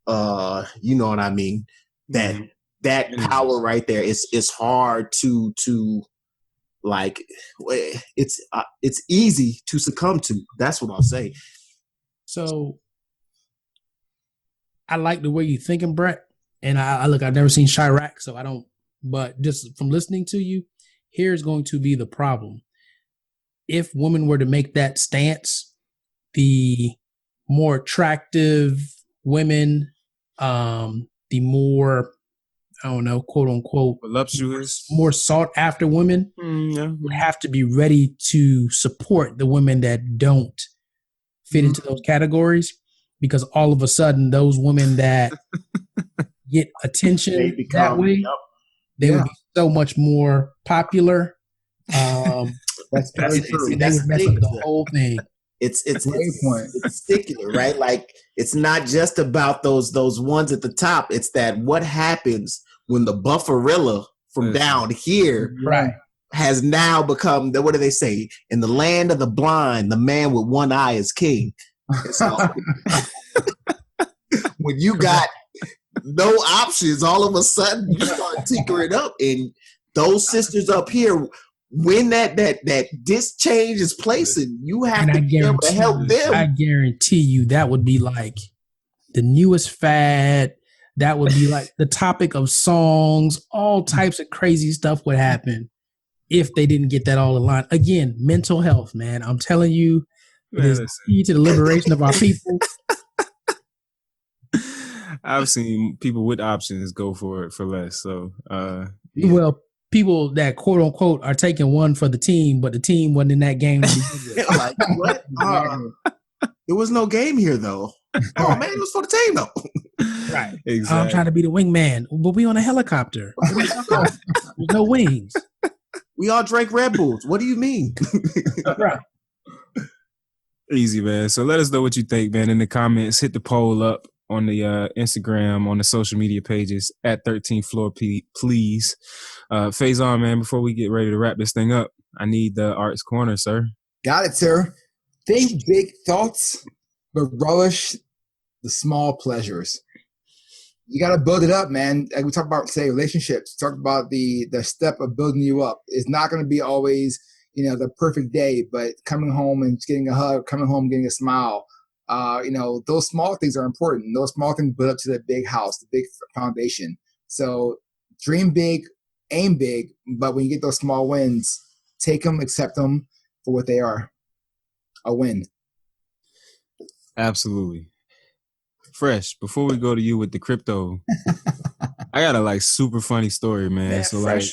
you know what I mean? That power right there is hard to like it's easy to succumb to. That's what I'll say. So I like the way you're thinking, Brett. And I look, I've never seen Chirac, so I don't, but just from listening to you, here's going to be the problem. If women were to make that stance, the more attractive women, the more, I don't know, quote unquote, voluptuous, more sought after women would have to be ready to support the women that don't fit into those categories, because all of a sudden those women that get attention that way, they would be so much more popular. That's true. They would mess up the whole thing. It's particular, right? Like it's not just about those ones at the top. It's that what happens when the bufferilla from down here has now become what do they say? In the land of the blind, the man with one eye is king. So, when you got no options, all of a sudden you start tinkering up, and those sisters up here, when that this change is placing, you have to be able to help them. I guarantee you that would be like the newest fad. That would be like the topic of songs. All types of crazy stuff would happen if they didn't get that all in line. Again, mental health, man. I'm telling you, it is key to the liberation of our people. I've seen people with options go for it for less. So, well, people that quote unquote are taking one for the team, but the team wasn't in that game. Like, what? There was no game here, though. Oh man, it was for the team, though. Right. Exactly. I'm trying to be the wingman, but we on a helicopter. There's no wings. We all drank Red Bulls. What do you mean? Right. Easy, man. So let us know what you think, man, in the comments. Hit the poll up on the Instagram, on the social media pages at 13th Floor, please. Faison, man, before we get ready to wrap this thing up, I need the Arts Corner, sir. Got it, sir. Think big thoughts, but relish the small pleasures. You got to build it up, man. Like we talk about, say, relationships. Talk about the step of building you up. It's not going to be always, the perfect day, but coming home and getting a hug, coming home getting a smile. Those small things are important. Those small things build up to the big house, the big foundation. So dream big, aim big, but when you get those small wins, take them, accept them for what they are. A win. Absolutely. Fresh, before we go to you with the crypto, I got a super funny story, man. So Fresh.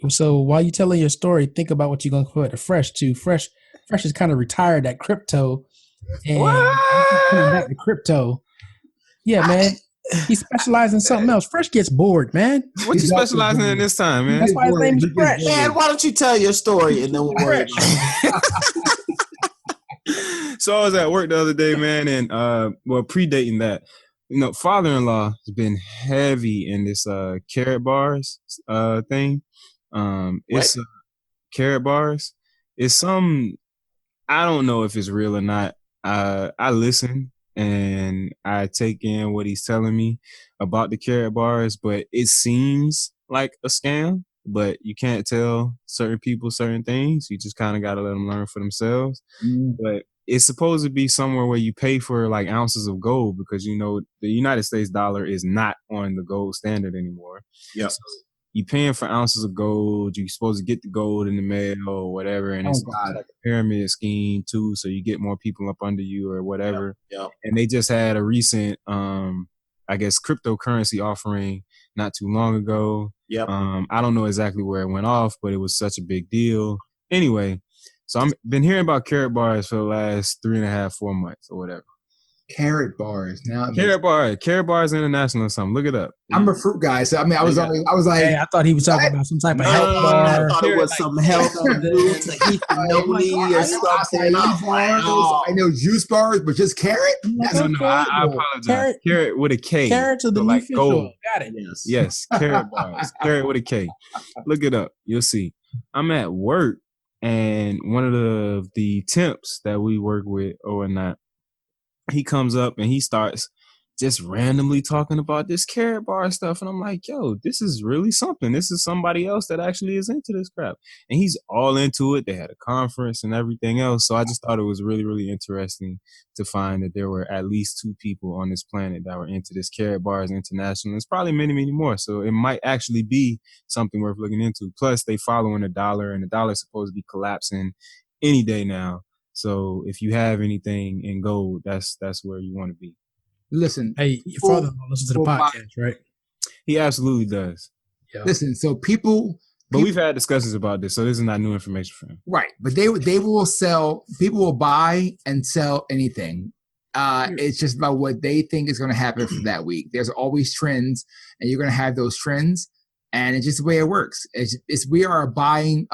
So while you're telling your story, think about what you're going to put a Fresh to. Fresh is kind of retired at crypto. And What? coming back to crypto. Yeah, man. He specializes in something else. Fresh gets bored, man. What you specializing in this time, man? That's why his name is Fresh. Man, why don't you tell your story and then we'll worry about it. So I was at work the other day, man, and predating that, father-in-law has been heavy in this carrot bars thing. It's carrot bars. It's some, I don't know if it's real or not. I listen and I take in what he's telling me about the carrot bars, but it seems like a scam. But you can't tell certain people certain things. You just kind of got to let them learn for themselves. But it's supposed to be somewhere where you pay for like ounces of gold, because the United States dollar is not on the gold standard anymore. Yep. So you're paying for ounces of gold. You're supposed to get the gold in the mail or whatever, and it's like a pyramid scheme too. So you get more people up under you or whatever. Yep. And they just had a recent, I guess, cryptocurrency offering not too long ago. Yep. I don't know exactly where it went off, but it was such a big deal. Anyway, so I've been hearing about carrot bars for the last 3.5, 4 months or whatever. Carrot bars. Now Carrot bars international or something. Look it up. I'm a fruit guy, so I mean, I was like, hey, I thought he was talking about some type of health I bar. thought it was some health foods, or something. I know juice bars, but just carrot? No, I apologize. Carrot with a K. Carrots are the So new like fish gold. oil. Got it. Yes, carrot bars. Carrot with a K. Look it up. You'll see. I'm at work, and one of the temps that we work with or not, he comes up and he starts just randomly talking about this carrot bar stuff. And I'm like, yo, this is really something. This is somebody else that actually is into this crap. And he's all into it. They had a conference and everything else. So I just thought it was really, really interesting to find that there were at least 2 people on this planet that were into this carrot bars international. There's probably many, many more. So it might actually be something worth looking into. Plus, they following the dollar, and the dollar's supposed to be collapsing any day now. So if you have anything in gold, that's where you want to be. Listen, hey, your father-in-law listens to the podcast, right? He absolutely does. Yeah. Listen, so people, but we've had discussions about this, so this is not new information for him. Right, but they will sell. People will buy and sell anything. It's just about what they think is going to happen for that week. There's always trends, and you're going to have those trends, and it's just the way it works. We are a buying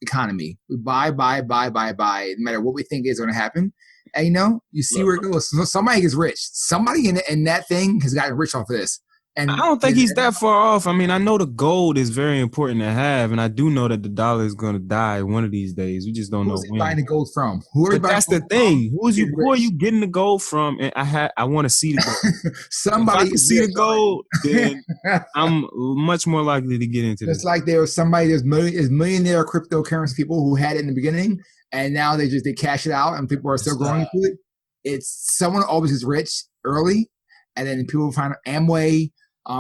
economy. We buy, no matter what we think is going to happen. And you see where it goes. So somebody gets rich. Somebody in that thing has gotten rich off of this. And I don't think he's that far off. I mean, I know the gold is very important to have, and I do know that the dollar is going to die one of these days. We just don't know when. Buying the gold from? But that's the thing. Who are you getting the gold from? And I want to see the gold. Somebody if I can see the gold, then I'm much more likely to get into this. It's like there's millionaire cryptocurrency people who had it in the beginning, and now they cash it out, and people are still growing into it. It's someone always is rich early, and then people find Amway,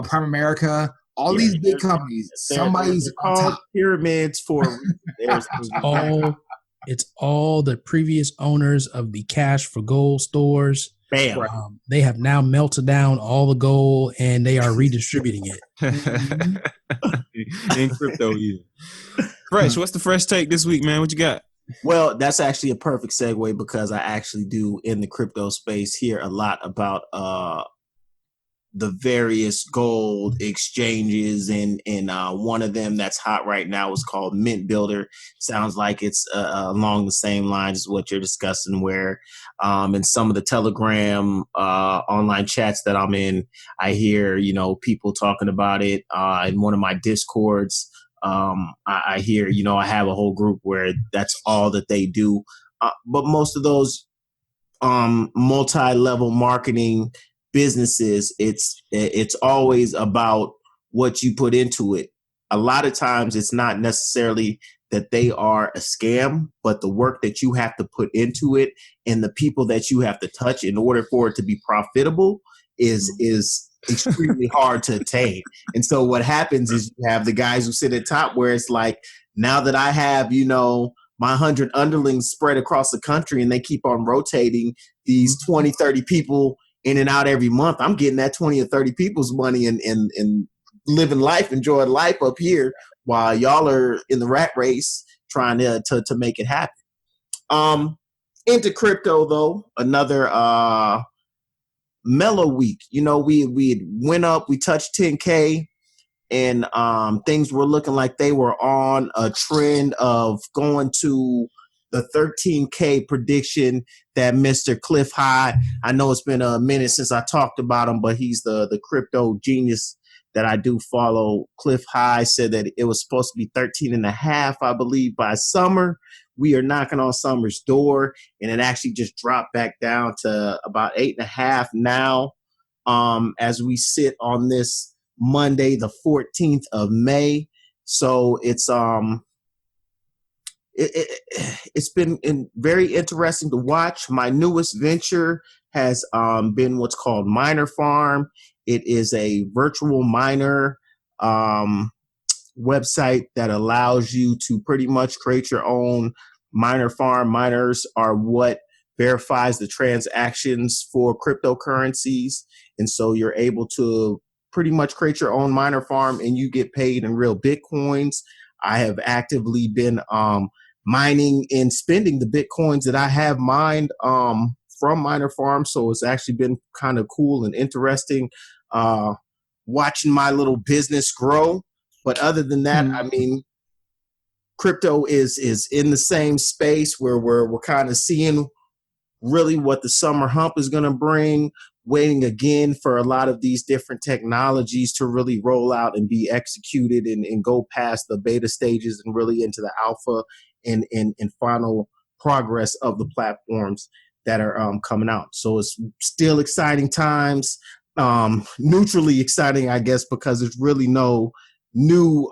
Prime America, all these big companies. Somebody's on top. Pyramids for it's all the previous owners of the Cash for Gold stores. Bam. They have now melted down all the gold, and they are redistributing it. In crypto, yeah. Fresh, what's the fresh take this week, man? What you got? Well, that's actually a perfect segue, because I actually do in the crypto space hear a lot about the various gold exchanges, and one of them that's hot right now is called Mint Builder. Sounds like it's along the same lines as what you're discussing, where in some of the Telegram online chats that I'm in, I hear people talking about it. In one of my Discords, I hear I have a whole group where that's all that they do. But most of those multi-level marketing businesses, it's always about what you put into it. A lot of times it's not necessarily that they are a scam, but the work that you have to put into it and the people that you have to touch in order for it to be profitable is extremely hard to attain. And so what happens is you have the guys who sit at top, where it's like, now that I have my 100 underlings spread across the country, and they keep on rotating these 20, 30 people in and out every month, I'm getting that 20 or 30 people's money and living life, enjoying life up here, while y'all are in the rat race trying to make it happen. into crypto though, another mellow week. You know, we had went up, we touched 10K, and things were looking like they were on a trend of going to the 13K prediction that Mr. Cliff High. I know it's been a minute since I talked about him, but he's the crypto genius that I do follow. Cliff High said that it was supposed to be 13 and a half, I believe, by summer. We are knocking on summer's door, and it actually just dropped back down to about 8.5 now. As we sit on this Monday, the 14th of May. So it's been very interesting to watch. My newest venture has been what's called Miner Farm. It is a virtual miner website that allows you to pretty much create your own miner farm. Miners are what verifies the transactions for cryptocurrencies. And so you're able to pretty much create your own miner farm and you get paid in real Bitcoins. I have actively been mining and spending the Bitcoins that I have mined from Miner Farm. So it's actually been kind of cool and interesting watching my little business grow. But other than that, I mean, crypto is in the same space where we're kind of seeing really what the summer hump is going to bring, waiting again for a lot of these different technologies to really roll out and be executed and go past the beta stages and really into the alpha and final progress of the platforms that are coming out. So it's still exciting times, neutrally exciting, I guess, because there's really no new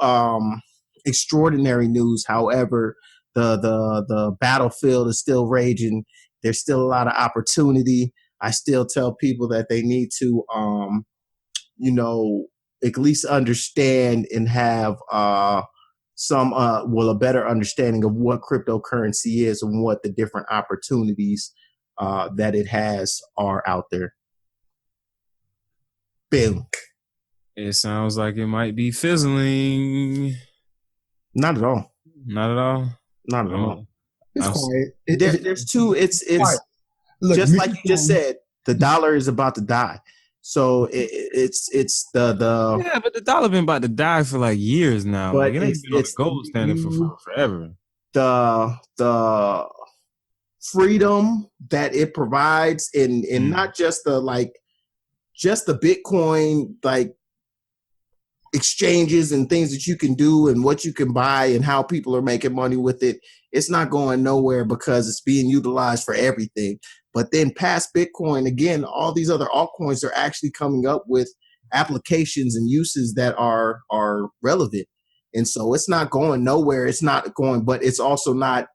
extraordinary news. However, the battlefield is still raging. There's still a lot of opportunity. I still tell people that they need to, at least understand and have a better understanding of what cryptocurrency is and what the different opportunities that it has are out there. Boom. It sounds like it might be fizzling. Not at all. Not at all. Not at all. It's quiet. There's two. It's Look, just like you just said. The dollar is about to die. So it's the yeah, but the dollar been about to die for like years now. But like, it ain't been on the gold standard for forever. The freedom that it provides in not just the Bitcoin like exchanges and things that you can do and what you can buy and how people are making money with it. It's not going nowhere because it's being utilized for everything. But then past Bitcoin, again, all these other altcoins are actually coming up with applications and uses that are relevant. And so it's not going nowhere. It's not going, but it's also not,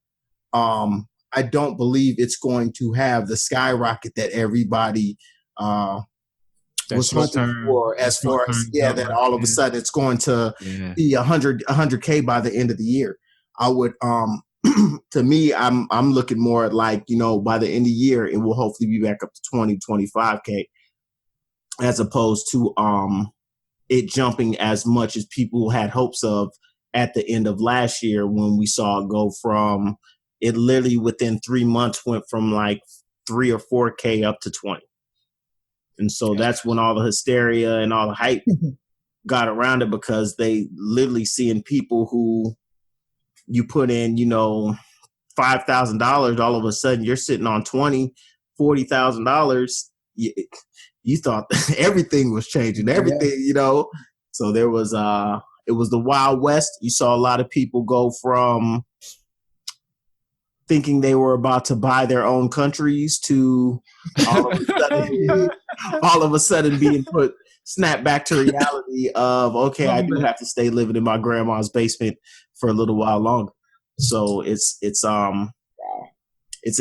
I don't believe it's going to have the skyrocket that everybody was hoping for, as far as that all of a sudden it's going to be 100K by the end of the year. I would to me, I'm looking more at like, by the end of the year it will hopefully be back up to 20-25K, as opposed to it jumping as much as people had hopes of at the end of last year, when we saw it go from, it literally within 3 months went from like 3 or 4K up to 20. And so that's when all the hysteria and all the hype got around it, because they literally seeing people who you put in, $5,000, all of a sudden you're sitting on $40,000. You thought everything was changing, everything, So there was, it was the Wild West. You saw a lot of people go from thinking they were about to buy their own countries to all of a sudden being snap back to reality of, okay, I do have to stay living in my grandma's basement for a little while longer. So it's an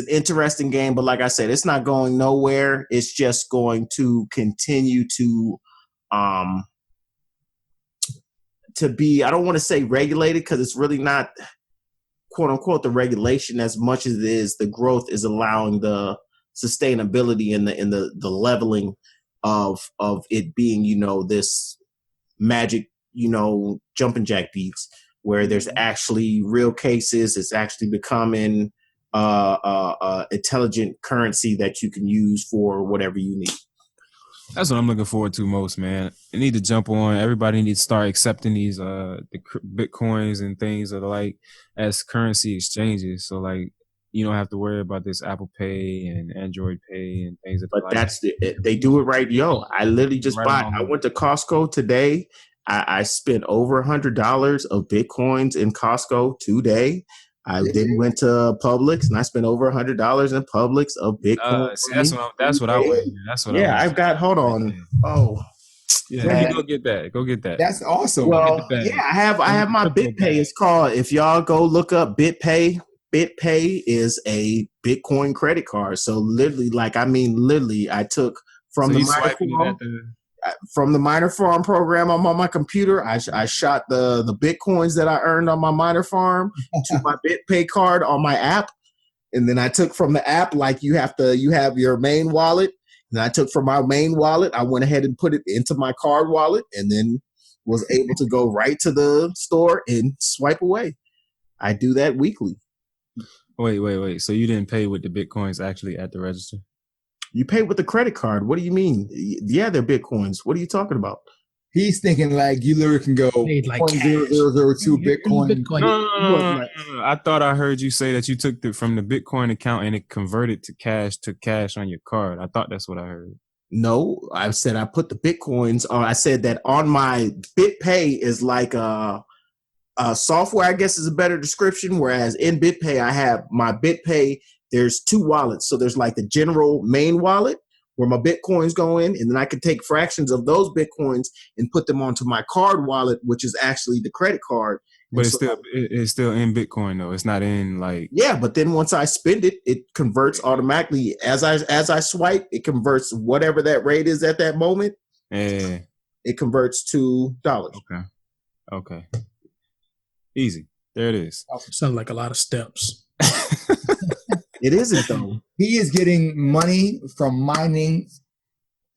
interesting game, but like I said, it's not going nowhere. It's just going to continue to be, I don't want to say regulated, because it's really not, quote unquote, the regulation as much as it is the growth is allowing the sustainability and the leveling of it being, this magic, jumping jack beats, where there's actually real cases. It's actually becoming intelligent currency that you can use for whatever you need. That's what I'm looking forward to most, man. They need to jump on. Everybody needs to start accepting these Bitcoins and things of the like as currency exchanges. So like you don't have to worry about this Apple Pay and Android Pay and things of the But like. that's they do it right. Yo, I literally just Right bought. on. I went to Costco today. I spent over $100 of Bitcoins in Costco today. I then went to Publix and I spent over $100 in Publix of Bitcoin. See, that's what I would. That's what I Yeah, would. I've got. Hold on. Oh, Yeah, Man. you go get that. Go get that. That's awesome. well, bag. yeah, I have my Crypto BitPay. bag. It's called. If y'all go look up BitPay. BitPay is a Bitcoin credit card. So literally, I took from So the you Minor swiping it Farm, at the. from the Minor Farm program on my computer. I shot the Bitcoins that I earned on my Minor Farm to my BitPay card on my app, and then I took from the app, like you have your main wallet, and I took from my main wallet. I went ahead and put it into my card wallet, and then was able to go right to the store and swipe away. I do that weekly. Wait. So you didn't pay with the Bitcoins actually at the register? You pay with the credit card. What do you mean? Yeah, they're Bitcoins. What are you talking about? He's thinking like you literally can go Paid like 0.0002 Bitcoin. No. I thought I heard you say that you took it from the Bitcoin account and it converted to cash on your card. I thought that's what I heard. No, I said I put the Bitcoins, or I said that on my BitPay is like a software, I guess is a better description. Whereas in BitPay, I have my BitPay, there's two wallets. So there's like the general main wallet where my Bitcoins go in, and then I can take fractions of those Bitcoins and put them onto my card wallet, which is actually the credit card. But And it's still in Bitcoin though. It's not in like. yeah, but then once I spend it, it converts automatically. As I swipe, it converts whatever that rate is at that moment. Yeah. It converts to dollars. Okay. Easy. There it is. Sounds like a lot of steps. It isn't though. He is getting money from mining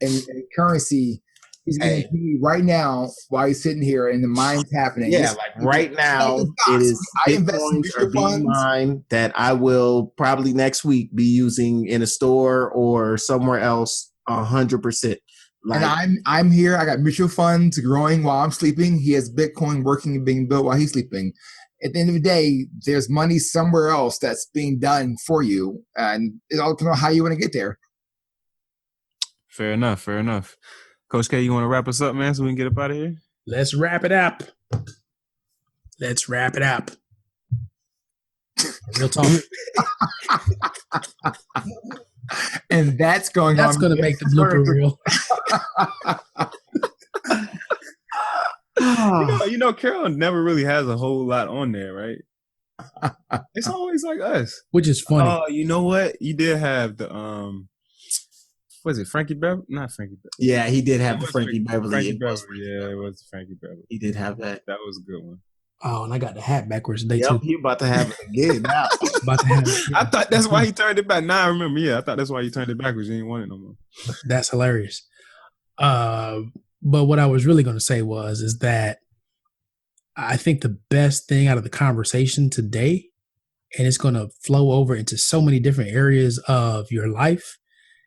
and currency. He's getting PE right now while he's sitting here and the mine's happening. Yeah, like right now, it is I invest in Bitcoins are mutual being funds. mined that I will probably next week be using in a store or somewhere else 100%. Like, And I'm here. I got mutual funds growing while I'm sleeping. He has Bitcoin working and being built while he's sleeping. At the end of the day, there's money somewhere else that's being done for you, and it all depends on how you want to get there. Fair enough. Coach K, you want to wrap us up, man, so we can get up out of here? Let's wrap it up. Real talk. And that's going That's on. going to make the blooper reel. You know, Carol never really has a whole lot on there, right? It's always like us. Which is funny. Oh, you know what? You did have the was it Frankie Beverly? Not Frankie Beverly. yeah, he did have It the was Frankie Beverly. Frankie It was Beverly. Yeah, it was Frankie Beverly. He did have that. That was a good one. Oh, and I got the hat backwards today Yep, too. he about to have it again now. About to have I thought that's why he turned it back. Now I remember. Yeah, I thought that's why he turned it backwards. He didn't want it no more. That's hilarious. But what I was really going to say is that I think the best thing out of the conversation today, and it's going to flow over into so many different areas of your life,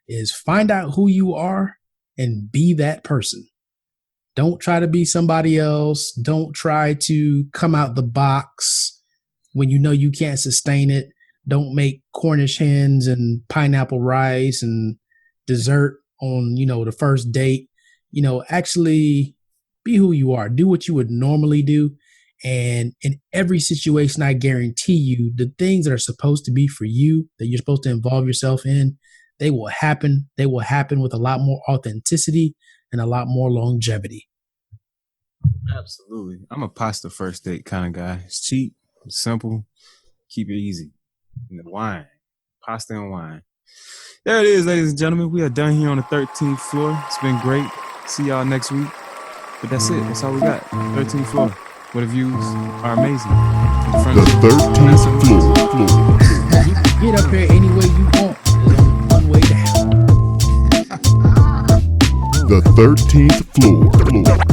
is find out who you are and be that person. Don't try to be somebody else. Don't try to come out the box when you know you can't sustain it. Don't make Cornish hens and pineapple rice and dessert on, the first date. Actually be who you are. Do what you would normally do. And in every situation, I guarantee you, the things that are supposed to be for you, that you're supposed to involve yourself in, they will happen. They will happen with a lot more authenticity and a lot more longevity. Absolutely. I'm a pasta first date kind of guy. It's cheap, it's simple, keep it easy. And the wine, pasta and wine. There it is, ladies and gentlemen. We are done here on the 13th floor. It's been great. See y'all next week. But that's it. That's all we got. 13th floor, where the views are amazing. The 13th floor. You can get up here any way you want. There's only one way down. The 13th floor.